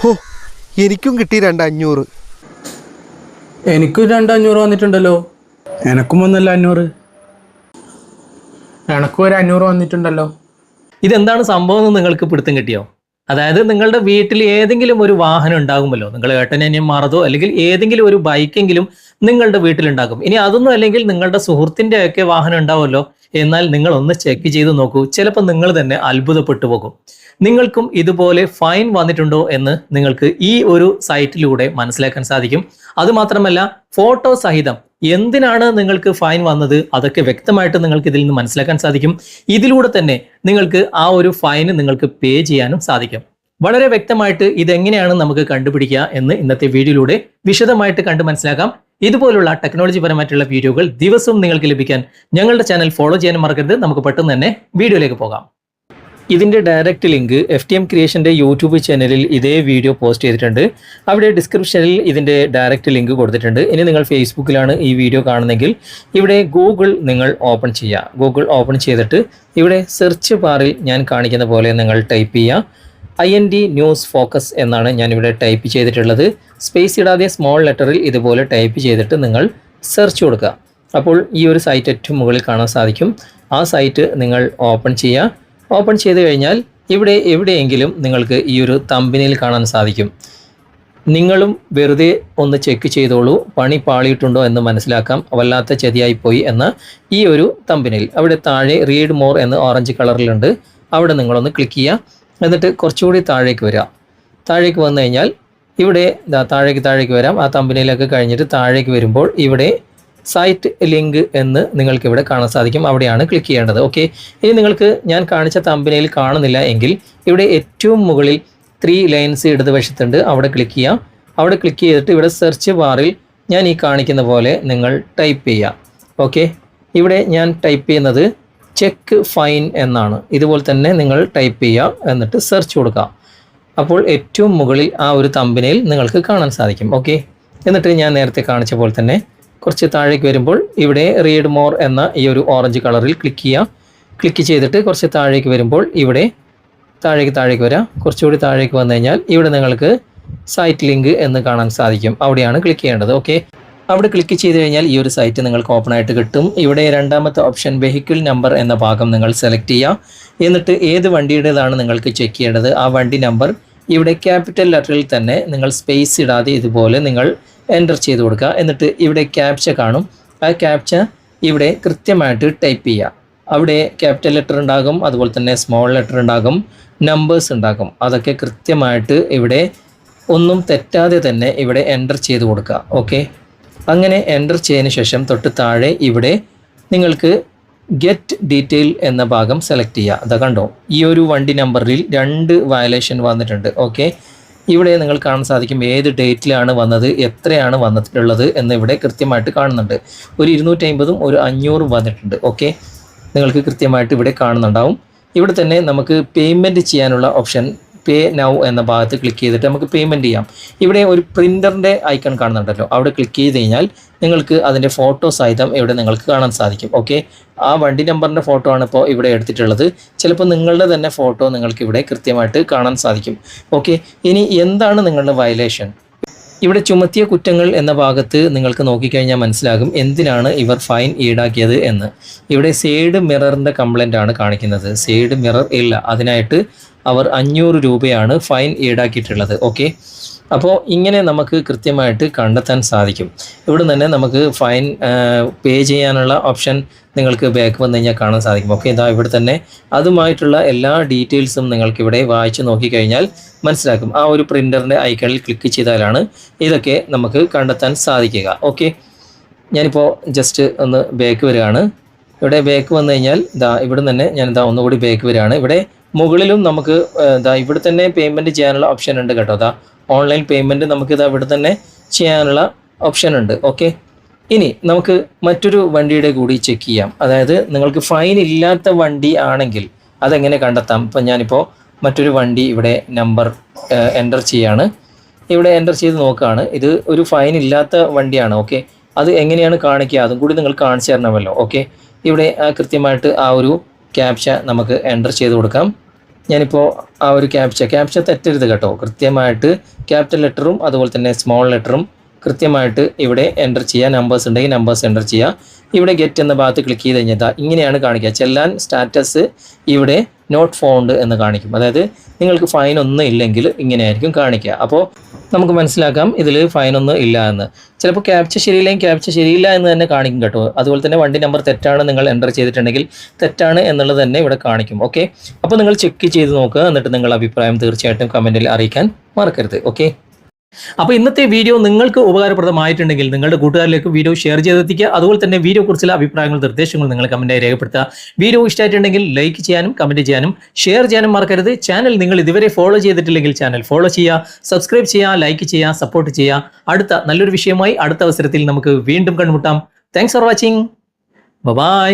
ഹോ, എനിക്കും കിട്ടി 2500. എനിക്കും 2500 വന്നിട്ടുണ്ടല്ലോ. എനക്കും വന്നല്ല 500. എനക്കും ഒരു 500 വന്നിട്ടുണ്ടല്ലോ. ഇതെന്താണ് സംഭവം എന്ന് നിങ്ങൾക്ക് പിടുത്തം കിട്ടിയോ? അതായത് നിങ്ങളുടെ വീട്ടിൽ ഏതെങ്കിലും ഒരു വാഹനം ഉണ്ടാകുമല്ലോ, നിങ്ങൾ ഏട്ടനെയും മറതോ അല്ലെങ്കിൽ ഏതെങ്കിലും ഒരു ബൈക്കെങ്കിലും നിങ്ങളുടെ വീട്ടിലുണ്ടാകും. ഇനി അതൊന്നും അല്ലെങ്കിൽ നിങ്ങളുടെ സുഹൃത്തിൻ്റെ ഒക്കെ വാഹനം ഉണ്ടാവുമല്ലോ. എന്നാൽ നിങ്ങൾ ഒന്ന് ചെക്ക് ചെയ്ത് നോക്കൂ, ചിലപ്പോൾ നിങ്ങൾ തന്നെ അത്ഭുതപ്പെട്ടു പോകും. നിങ്ങൾക്കും ഇതുപോലെ ഫൈൻ വന്നിട്ടുണ്ടോ എന്ന് നിങ്ങൾക്ക് ഈ ഒരു സൈറ്റിലൂടെ മനസ്സിലാക്കാൻ സാധിക്കും. അതുമാത്രമല്ല ഫോട്ടോ സഹിതം എന്തിനാണ് നിങ്ങൾക്ക് ഫൈൻ വന്നത് അതൊക്കെ വ്യക്തമായിട്ട് നിങ്ങൾക്ക് ഇതിൽ നിന്ന് മനസ്സിലാക്കാൻ സാധിക്കും. ഇതിലൂടെ തന്നെ നിങ്ങൾക്ക് ആ ഒരു ഫൈന് നിങ്ങൾക്ക് പേ ചെയ്യാനും സാധിക്കും. വളരെ വ്യക്തമായിട്ട് ഇതെങ്ങനെയാണ് നമുക്ക് കണ്ടുപിടിക്കുക എന്ന് ഇന്നത്തെ വീഡിയോയിലൂടെ വിശദമായിട്ട് കണ്ട് മനസ്സിലാക്കാം. ഇതുപോലുള്ള ടെക്നോളജി പരമായിട്ടുള്ള വീഡിയോകൾ ദിവസവും നിങ്ങൾക്ക് ലഭിക്കാൻ ഞങ്ങളുടെ ചാനൽ ഫോളോ ചെയ്യാനും മറക്കരുത്. നമുക്ക് പെട്ടെന്ന് തന്നെ വീഡിയോയിലേക്ക് പോകാം. ഇതിൻ്റെ ഡയറക്റ്റ് ലിങ്ക് FTM ക്രിയേഷൻ്റെ യൂട്യൂബ് ചാനലിൽ ഇതേ വീഡിയോ പോസ്റ്റ് ചെയ്തിട്ടുണ്ട്. അവിടെ ഡിസ്ക്രിപ്ഷനിൽ ഇതിൻ്റെ ഡയറക്റ്റ് ലിങ്ക് കൊടുത്തിട്ടുണ്ട്. ഇനി നിങ്ങൾ ഫേസ്ബുക്കിലാണ് ഈ വീഡിയോ കാണുന്നതെങ്കിൽ ഇവിടെ ഗൂഗിൾ നിങ്ങൾ ഓപ്പൺ ചെയ്യുക. ഗൂഗിൾ ഓപ്പൺ ചെയ്തിട്ട് ഇവിടെ സെർച്ച് ബാറിൽ ഞാൻ കാണിക്കുന്ന പോലെ നിങ്ങൾ ടൈപ്പ് ചെയ്യുക. IND ന്യൂസ് ഫോക്കസ് എന്നാണ് ഞാനിവിടെ ടൈപ്പ് ചെയ്തിട്ടുള്ളത്. സ്പേസ് ഇടാതെ സ്മോൾ ലെറ്ററിൽ ഇതുപോലെ ടൈപ്പ് ചെയ്തിട്ട് നിങ്ങൾ സെർച്ച് കൊടുക്കുക. അപ്പോൾ ഈ ഒരു സൈറ്റ് ഏറ്റവും മുകളിൽ കാണാൻ സാധിക്കും. ആ സൈറ്റ് നിങ്ങൾ ഓപ്പൺ ചെയ്യുക. ഓപ്പൺ ചെയ്ത് കഴിഞ്ഞാൽ ഇവിടെ എവിടെയെങ്കിലും നിങ്ങൾക്ക് ഈ ഒരു തമ്പനിയിൽ കാണാൻ സാധിക്കും. നിങ്ങളും വെറുതെ ഒന്ന് ചെക്ക് ചെയ്തോളൂ, പണി പാളിയിട്ടുണ്ടോ എന്ന് മനസ്സിലാക്കാം, വല്ലാത്ത ചതിയായിപ്പോയി എന്ന ഈ ഒരു തമ്പനിയിൽ. അവിടെ താഴെ റീഡ് മോർ എന്ന് ഓറഞ്ച് കളറിലുണ്ട്. അവിടെ നിങ്ങളൊന്ന് ക്ലിക്ക് ചെയ്യുക. എന്നിട്ട് കുറച്ചുകൂടി താഴേക്ക് വരിക. താഴേക്ക് വന്നു കഴിഞ്ഞാൽ ഇവിടെ താഴേക്ക് വരാം. ആ തമ്പനിയിലൊക്കെ കഴിഞ്ഞിട്ട് താഴേക്ക് വരുമ്പോൾ ഇവിടെ സൈറ്റ് ലിങ്ക് എന്ന് നിങ്ങൾക്കിവിടെ കാണാൻ സാധിക്കും. അവിടെയാണ് ക്ലിക്ക് ചെയ്യേണ്ടത്. ഓക്കെ, ഇനി നിങ്ങൾക്ക് ഞാൻ കാണിച്ച തമ്പനിയിൽ കാണുന്നില്ല എങ്കിൽ ഇവിടെ ഏറ്റവും മുകളിൽ 3 ലൈൻസ് ഇടതുവശത്തുണ്ട്. അവിടെ ക്ലിക്ക് ചെയ്യാം. അവിടെ ക്ലിക്ക് ചെയ്തിട്ട് ഇവിടെ സെർച്ച് ബാറിൽ ഞാൻ ഈ കാണിക്കുന്ന പോലെ നിങ്ങൾ ടൈപ്പ് ചെയ്യുക. ഓക്കെ, ഇവിടെ ഞാൻ ടൈപ്പ് ചെയ്യുന്നത് ചെക്ക് ഫൈൻ എന്നാണ്. ഇതുപോലെ തന്നെ നിങ്ങൾ ടൈപ്പ് ചെയ്യുക, എന്നിട്ട് സെർച്ച് കൊടുക്കുക. അപ്പോൾ ഏറ്റവും മുകളിൽ ആ ഒരു തമ്പനിയിൽ നിങ്ങൾക്ക് കാണാൻ സാധിക്കും. ഓക്കെ, എന്നിട്ട് ഞാൻ നേരത്തെ കാണിച്ച പോലെ തന്നെ കുറച്ച് താഴേക്ക് വരുമ്പോൾ ഇവിടെ റീഡ് മോർ എന്ന ഈ ഒരു ഓറഞ്ച് കളറിൽ ക്ലിക്ക് ചെയ്യുക. ക്ലിക്ക് ചെയ്തിട്ട് കുറച്ച് താഴേക്ക് വരുമ്പോൾ ഇവിടെ താഴേക്ക് വരാം. കുറച്ചുകൂടി താഴേക്ക് വന്നു കഴിഞ്ഞാൽ ഇവിടെ നിങ്ങൾക്ക് സൈറ്റ് ലിങ്ക് എന്ന് കാണാൻ സാധിക്കും. അവിടെയാണ് ക്ലിക്ക് ചെയ്യേണ്ടത്. ഓക്കെ, അവിടെ ക്ലിക്ക് ചെയ്ത് കഴിഞ്ഞാൽ ഈ ഒരു സൈറ്റ് നിങ്ങൾക്ക് ഓപ്പൺ ആയിട്ട് കിട്ടും. ഇവിടെ രണ്ടാമത്തെ ഓപ്ഷൻ വെഹിക്കിൾ നമ്പർ എന്ന ഭാഗം നിങ്ങൾ സെലക്ട് ചെയ്യുക. എന്നിട്ട് ഏത് വണ്ടിയുടേതാണ് നിങ്ങൾക്ക് ചെക്ക് ചെയ്യേണ്ടത് ആ വണ്ടി നമ്പർ ഇവിടെ ക്യാപിറ്റൽ ലെറ്ററിൽ തന്നെ നിങ്ങൾ സ്പേസ് ഇടാതെ ഇതുപോലെ നിങ്ങൾ എൻ്റർ ചെയ്ത് കൊടുക്കുക. എന്നിട്ട് ഇവിടെ ക്യാപ്ച കാണും. ആ ക്യാപ്ച ഇവിടെ കൃത്യമായിട്ട് ടൈപ്പ് ചെയ്യുക. അവിടെ ക്യാപിറ്റൽ ലെറ്റർ ഉണ്ടാകും, അതുപോലെ തന്നെ സ്മോൾ ലെറ്റർ ഉണ്ടാകും, നമ്പേഴ്സ് ഉണ്ടാകും. അതൊക്കെ കൃത്യമായിട്ട് ഇവിടെ ഒന്നും തെറ്റാതെ തന്നെ ഇവിടെ എൻ്റർ ചെയ്ത് കൊടുക്കുക. ഓക്കെ, അങ്ങനെ എൻ്റർ ചെയ്തതിന് ശേഷം തൊട്ട് താഴെ ഇവിടെ നിങ്ങൾക്ക് ഗെറ്റ് ഡീറ്റെയിൽ എന്ന ഭാഗം സെലക്ട് ചെയ്യുക. അതാ കണ്ടോ, ഈ ഒരു വണ്ടി നമ്പറിൽ 2 വയലേഷൻ വന്നിട്ടുണ്ട്. ഓക്കെ, ഇവിടെ നിങ്ങൾ കാണാൻ സാധിക്കും ഏത് ഡേറ്റിലാണ് വന്നത്, എത്രയാണ് വന്നിട്ടുള്ളത് എന്ന് ഇവിടെ കൃത്യമായിട്ട് കാണുന്നുണ്ട്. ഒരു 250ഉം ഒരു 500ഉം വന്നിട്ടുണ്ട്. ഓക്കെ, നിങ്ങൾക്ക് കൃത്യമായിട്ട് ഇവിടെ കാണുന്നുണ്ടാവും. ഇവിടെ തന്നെ നമുക്ക് പേയ്മെൻറ്റ് ചെയ്യാനുള്ള ഓപ്ഷൻ പേ നൗ എന്ന ഭാഗത്ത് ക്ലിക്ക് ചെയ്തിട്ട് നമുക്ക് പേയ്മെൻറ്റ് ചെയ്യാം. ഇവിടെ ഒരു പ്രിൻ്ററിൻ്റെ ഐക്കൺ കാണുന്നുണ്ടല്ലോ, അവിടെ ക്ലിക്ക് ചെയ്ത് കഴിഞ്ഞാൽ നിങ്ങൾക്ക് അതിൻ്റെ ഫോട്ടോ സഹിതം ഇവിടെ നിങ്ങൾക്ക് കാണാൻ സാധിക്കും. ഓക്കെ, ആ വണ്ടി നമ്പറിൻ്റെ ഫോട്ടോ ആണ് ഇപ്പോൾ ഇവിടെ എടുത്തിട്ടുള്ളത്. ചിലപ്പോൾ നിങ്ങളുടെ തന്നെ ഫോട്ടോ നിങ്ങൾക്ക് ഇവിടെ കൃത്യമായിട്ട് കാണാൻ സാധിക്കും. ഓക്കെ, ഇനി എന്താണ് നിങ്ങളുടെ വയലേഷൻ? ഇവിടെ ചുമത്തിയ കുറ്റങ്ങൾ എന്ന ഭാഗത്ത് നിങ്ങൾക്ക് നോക്കിക്കഴിഞ്ഞാൽ മനസ്സിലാകും എന്തിനാണ് ഇവർ ഫൈൻ ഈടാക്കിയത് എന്ന്. ഇവിടെ സൈഡ് മിററിൻ്റെ കംപ്ലൈൻ്റ് ആണ് കാണിക്കുന്നത്. സൈഡ് മിറർ ഇല്ല, അതിനായിട്ട് അവർ 500 രൂപയാണ് ഫൈൻ ഈടാക്കിയിട്ടുള്ളത്. ഓക്കെ, അപ്പോൾ ഇങ്ങനെ നമുക്ക് കൃത്യമായിട്ട് കണ്ടെത്താൻ സാധിക്കും. ഇവിടെ തന്നെ നമുക്ക് ഫൈൻ പേ ചെയ്യാനുള്ള ഓപ്ഷൻ നിങ്ങൾക്ക് ബാക്ക് വന്നു കഴിഞ്ഞാൽ കാണാൻ സാധിക്കും. ഓക്കെ, ഇതാ ഇവിടെ തന്നെ അതുമായിട്ടുള്ള എല്ലാ ഡീറ്റെയിൽസും നിങ്ങൾക്കിവിടെ വായിച്ച് നോക്കിക്കഴിഞ്ഞാൽ മനസ്സിലാക്കും. ആ ഒരു പ്രിൻ്ററിൻ്റെ ഐക്കണിൽ ക്ലിക്ക് ചെയ്താലാണ് ഇതൊക്കെ നമുക്ക് കണ്ടെത്താൻ സാധിക്കുക. ഓക്കെ, ഞാനിപ്പോൾ ജസ്റ്റ് ഒന്ന് ബാക്ക് വരികയാണ്. ഇവിടെ ബാക്ക് വന്നു കഴിഞ്ഞാൽ ഇവിടെ തന്നെ ഞാൻ ഒന്നുകൂടി ബാക്ക് വരികയാണ്. ഇവിടെ മുകളിലും നമുക്ക് ഇവിടെ തന്നെ പേയ്മെൻറ്റ് ചെയ്യാനുള്ള ഓപ്ഷൻ ഉണ്ട് കേട്ടോ. ഓൺലൈൻ പേയ്മെൻറ്റ് നമുക്ക് ഇവിടെ തന്നെ ചെയ്യാനുള്ള ഓപ്ഷൻ ഉണ്ട്. ഓക്കെ, ഇനി നമുക്ക് മറ്റൊരു വണ്ടിയുടെ കൂടി ചെക്ക് ചെയ്യാം. അതായത് നിങ്ങൾക്ക് ഫൈൻ ഇല്ലാത്ത വണ്ടി ആണെങ്കിൽ അതെങ്ങനെ കണ്ടെത്താം? ഇപ്പം ഞാനിപ്പോൾ മറ്റൊരു വണ്ടി ഇവിടെ നമ്പർ എൻ്റർ ചെയ്യാണ്. ഇവിടെ എൻ്റർ ചെയ്ത് നോക്കുകയാണ്. ഇത് ഒരു ഫൈൻ ഇല്ലാത്ത വണ്ടിയാണ്. ഓക്കെ, അത് എങ്ങനെയാണ് കാണിക്കുക അതും കൂടി നിങ്ങൾ കാണിച്ചു തരണമല്ലോ. ഓക്കെ, ഇവിടെ കൃത്യമായിട്ട് ആ ഒരു ക്യാപ്ച നമുക്ക് എൻ്റർ ചെയ്ത് കൊടുക്കാം. ഞാനിപ്പോൾ ആ ഒരു ക്യാപ്ച തെറ്റരുത് കേട്ടോ. കൃത്യമായിട്ട് ക്യാപിറ്റൽ ലെറ്ററും അതുപോലെ തന്നെ സ്മോൾ ലെറ്ററും കൃത്യമായിട്ട് ഇവിടെ എൻ്റർ ചെയ്യുക. നമ്പേഴ്സ് ഉണ്ടെങ്കിൽ നമ്പേഴ്സ് എൻ്റർ ചെയ്യുക. ഇവിടെ ഗെറ്റ് എന്ന ഭാഗത്ത് ക്ലിക്ക് ചെയ്ത് കഴിഞ്ഞാൽ ഇങ്ങനെയാണ് കാണിക്കുക. ചെല്ലാൻ സ്റ്റാറ്റസ് ഇവിടെ നോട്ട് ഫൗണ്ട് എന്ന് കാണിക്കും. അതായത് നിങ്ങൾക്ക് ഫൈൻ ഒന്നും ഇല്ലെങ്കിൽ ഇങ്ങനെയായിരിക്കും കാണിക്കുക. അപ്പോൾ നമുക്ക് മനസ്സിലാക്കാം ഇതിൽ ഫൈനൊന്നും ഇല്ല എന്ന്. ചിലപ്പോൾ ക്യാപ്ച ശരിയില്ലെങ്കിൽ ക്യാപ്ച ശരിയില്ല എന്ന് തന്നെ കാണിക്കും കേട്ടോ. അതുപോലെ തന്നെ വണ്ടി നമ്പർ തെറ്റാണ് നിങ്ങൾ എൻ്റർ ചെയ്തിട്ടുണ്ടെങ്കിൽ തെറ്റാണ് എന്നുള്ളത് തന്നെ ഇവിടെ കാണിക്കും. ഓക്കെ, അപ്പോൾ നിങ്ങൾ ചെക്ക് ചെയ്ത് നോക്കുക. എന്നിട്ട് നിങ്ങളുടെ അഭിപ്രായം തീർച്ചയായിട്ടും കമൻറ്റിൽ അറിയിക്കാൻ മറക്കരുത്. ഓക്കെ, അപ്പോൾ ഇന്നത്തെ വീഡിയോ നിങ്ങൾക്ക് ഉപകാരപ്രദമായിട്ടുണ്ടെങ്കിൽ നിങ്ങളുടെ കൂട്ടുകാരിലേക്ക് വീഡിയോ ഷെയർ ചെയ്തെത്തിക്കുക. അതുപോലെ തന്നെ വീഡിയോ കുറിച്ചുള്ള അഭിപ്രായങ്ങൾ നിർദ്ദേശങ്ങൾ നിങ്ങൾ കമൻറ്റായി രേഖപ്പെടുത്തുക. വീഡിയോ ഇഷ്ടമായിട്ടുണ്ടെങ്കിൽ ലൈക്ക് ചെയ്യാനും കമൻറ്റ് ചെയ്യാനും ഷെയർ ചെയ്യാനും മറക്കരുത്. ചാനൽ നിങ്ങൾ ഇതുവരെ ഫോളോ ചെയ്തിട്ടില്ലെങ്കിൽ ചാനൽ ഫോളോ ചെയ്യുക, സബ്സ്ക്രൈബ് ചെയ്യുക, ലൈക്ക് ചെയ്യുക, സപ്പോർട്ട് ചെയ്യുക. അടുത്ത നല്ലൊരു വിഷയമായി അടുത്ത അവസരത്തിൽ നമുക്ക് വീണ്ടും കണ്ടുമുട്ടാം. Thanks for watching. ബൈ.